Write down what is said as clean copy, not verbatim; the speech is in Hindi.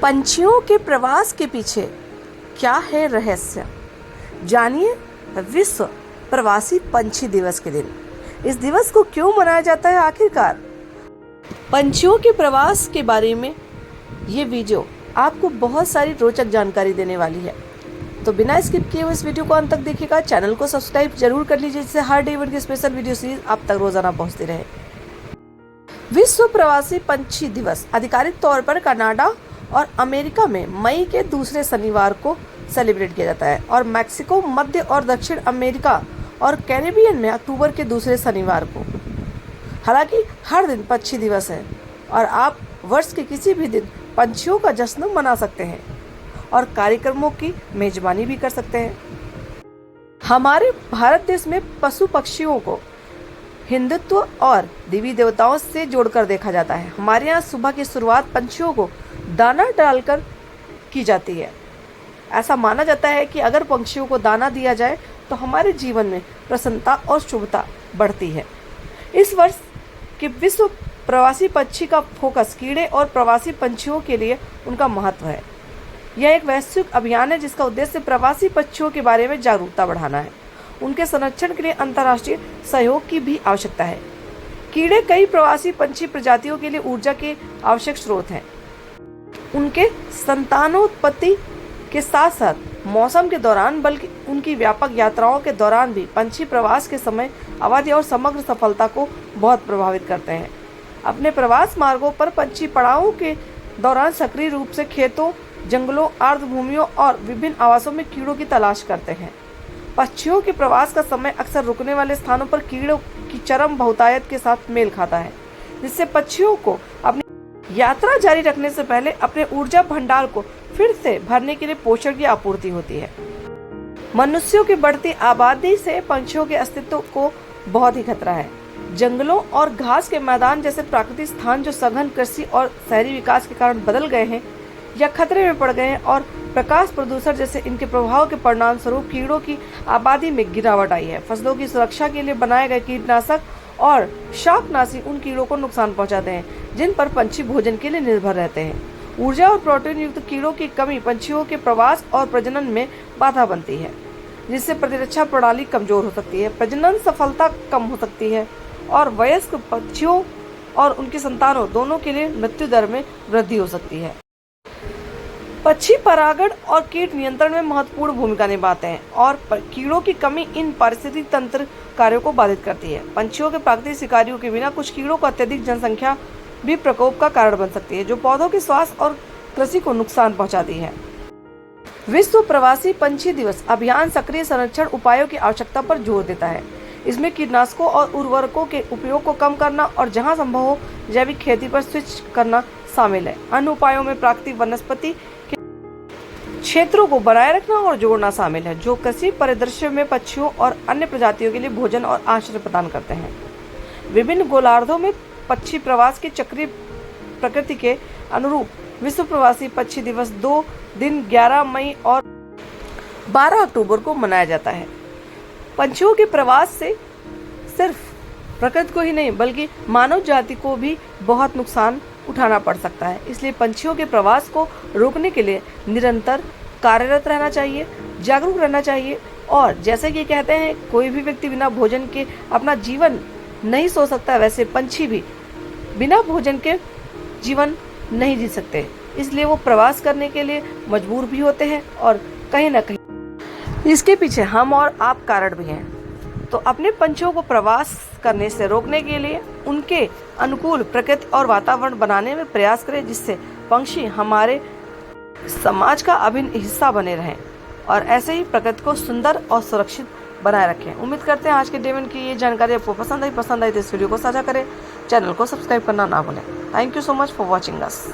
पंछियों के प्रवास के पीछे क्या है रहस्य? जानिए विश्व प्रवासी पंछी दिवस के दिन। इस दिवस को क्यों मनाया जाता है आखिरकार? पंछियों के प्रवास के बारे में ये वीडियो आपको बहुत सारी रोचक जानकारी देने वाली है, तो बिना स्किप किए हुए इस वीडियो को अंत तक देखिएगा। चैनल को सब्सक्राइब जरूर कर लीजिए, जिससे हर डे की स्पेशल वीडियो सीरीज आप तक रोजाना पहुंचती रहे। विश्व प्रवासी पंछी दिवस आधिकारिक तौर पर कनाडा और अमेरिका में मई के दूसरे शनिवार को सेलिब्रेट किया जाता है और मैक्सिको, मध्य और दक्षिण अमेरिका और कैरेबियन में अक्टूबर के दूसरे शनिवार को। हालांकि हर दिन पक्षी दिवस है और आप वर्ष के किसी भी दिन पंछियों का जश्न मना सकते हैं और कार्यक्रमों की मेजबानी भी कर सकते हैं। हमारे भारत देश में पशु पक्षियों को हिंदुत्व और देवी देवताओं से जोड़कर देखा जाता है। हमारे यहाँ सुबह की शुरुआत पंछियों को दाना डालकर की जाती है। ऐसा माना जाता है कि अगर पंछियों को दाना दिया जाए तो हमारे जीवन में प्रसन्नता और शुभता बढ़ती है। इस वर्ष के विश्व प्रवासी पक्षी का फोकस कीड़े और प्रवासी पंछियों के लिए उनका महत्व है। यह एक वैश्विक अभियान है जिसका उद्देश्य प्रवासी पक्षियों के बारे में जागरूकता बढ़ाना है। उनके संरक्षण के लिए अंतर्राष्ट्रीय सहयोग की भी आवश्यकता है। कीड़े कई प्रवासी पंछी प्रजातियों के लिए ऊर्जा के आवश्यक स्रोत हैं। उनके संतानोत्पत्ति के साथ साथ मौसम के दौरान बल्कि उनकी व्यापक यात्राओं के दौरान भी पंछी प्रवास के समय आबादी और समग्र सफलता को बहुत प्रभावित करते हैं। अपने प्रवास मार्गों पर पंछी पड़ावों के दौरान सक्रिय रूप से खेतों, जंगलों, आर्द्र भूमियों और विभिन्न आवासों में कीड़ों की तलाश करते हैं। पक्षियों के प्रवास का समय अक्सर रुकने वाले स्थानों पर कीड़ों की चरम बहुतायत के साथ मेल खाता है, जिससे पक्षियों को अपनी यात्रा जारी रखने से पहले अपने ऊर्जा भंडार को फिर से भरने के लिए पोषण की आपूर्ति होती है। मनुष्यों की बढ़ती आबादी से पंछियों के अस्तित्व को बहुत ही खतरा है। जंगलों और घास के मैदान जैसे प्राकृतिक स्थान जो सघन कृषि और शहरी विकास के कारण बदल गए हैं या खतरे में पड़ गए हैं, और प्रकाश प्रदूषण जैसे इनके प्रभाव के परिणाम स्वरूप कीड़ों की आबादी में गिरावट आई है। फसलों की सुरक्षा के लिए बनाए गए कीटनाशक और शाकनाशी उन कीड़ों को नुकसान पहुंचाते हैं जिन पर पंछी भोजन के लिए निर्भर रहते हैं। ऊर्जा और प्रोटीन युक्त कीड़ों की कमी पंछियों के प्रवास और प्रजनन में बाधा बनती है, जिससे प्रतिरक्षा प्रणाली कमजोर हो सकती है, प्रजनन सफलता कम हो सकती है और वयस्क पक्षियों और उनकी संतानों दोनों के लिए मृत्यु दर में वृद्धि हो सकती है। पक्षी परागण और कीट नियंत्रण में महत्वपूर्ण भूमिका निभाते हैं और कीड़ों की कमी इन पारिस्थितिक तंत्र कार्यों को बाधित करती है। पंछियों के प्राकृतिक शिकारियों के बिना कुछ कीड़ों को अत्यधिक जनसंख्या भी प्रकोप का कारण बन सकती है, जो पौधों के स्वास्थ्य और कृषि को नुकसान पहुंचाती है। विश्व प्रवासी पंछी दिवस अभियान सक्रिय संरक्षण उपायों की आवश्यकता पर जोर देता है। इसमें कीटनाशकों और उर्वरकों के उपयोग को कम करना और जहां संभव हो जैविक खेती पर स्विच करना शामिल है। अन्य उपायों में प्राकृतिक वनस्पति के क्षेत्रों को बनाए रखना और जोड़ना शामिल है, जो कृषि परिदृश्य में पक्षियों और अन्य प्रजातियों के लिए भोजन और आश्रय प्रदान करते हैं। विभिन्न गोलार्धों में पक्षी प्रवास की चक्रीय प्रकृति के अनुरूप विश्व प्रवासी पक्षी दिवस 2 दिन 11 मई और 12 अक्टूबर को मनाया जाता है। पंछियों के प्रवास से सिर्फ प्रकृति को ही नहीं बल्कि मानव जाति को भी बहुत नुकसान उठाना पड़ सकता है। इसलिए पंछियों के प्रवास को रोकने के लिए निरंतर कार्यरत रहना चाहिए, जागरूक रहना चाहिए। और जैसे कि कहते हैं, कोई भी व्यक्ति बिना भोजन के अपना जीवन नहीं सो सकता, वैसे पंछी भी बिना भोजन के जीवन नहीं जी सकते। इसलिए वो प्रवास करने के लिए मजबूर भी होते हैं और कहीं ना कहीं इसके पीछे हम और आप कारण भी हैं। तो अपने पंछियों को प्रवास करने से रोकने के लिए उनके अनुकूल प्रकृति और वातावरण बनाने में प्रयास करें, जिससे पंछी हमारे समाज का अभिन्न हिस्सा बने रहें और ऐसे ही प्रकृति को सुंदर और सुरक्षित बनाए रखें। उम्मीद करते हैं आज के डे की ये जानकारी आपको पसंद आई तो इस वीडियो को साझा करें, चैनल को सब्सक्राइब करना ना भूलें। Thank you so much for watching us.